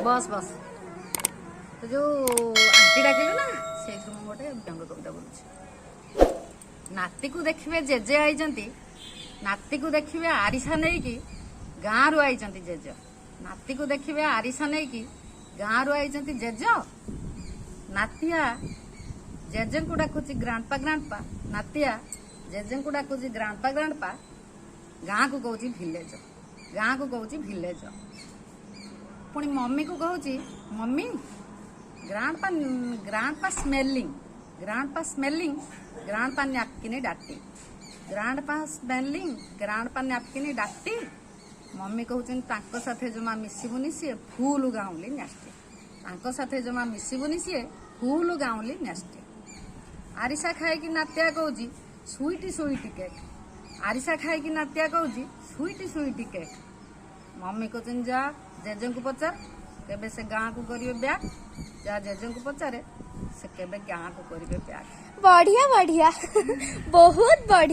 बस बस तो जो आंटी डाकिलु ना से गोटे व्यंग कविता बोलुଛି नाती को देखिए जेजे आईचंती नाती को देखिए आरिसा नहीं कि गाँ रु आईचंती जेज नाती को देखिए आरिसा नहीं कि गाँ रु आईचंती जेज नातिया जेजे को डाकुची ग्रांडपा नातिया जेजे को डाकुची ग्रांडपा गाँ को कहूची विलेज गाँ को कहूची विलेज पुणी मम्मी को कहूची मम्मी ग्रांडपा स्मेलिंग ग्रांडपा नैपकिन डाटी ग्रांडपा स्मेलिंग ग्रांडपा नैपकिन डाटी मम्मी कहउछन तांको साथे जमा मिसिबुनी सी फूल गाउली नेस्टी तांको साथे जमा मिसिबुनी सी फूल गाउली नेस्टी आरिसा खाए कि नातिया कहउची स्वीटी केक आरिसा खाए कि नातिया कहउची स्वीटी केक मम्मी कहउछन जा जेजे को पचार केबे से गाँ को करिवे ब्याग जा जेजे को पचारे से केबे गाँ को करिवे ब्याग बढ़िया बढ़िया बहुत बढ़िया।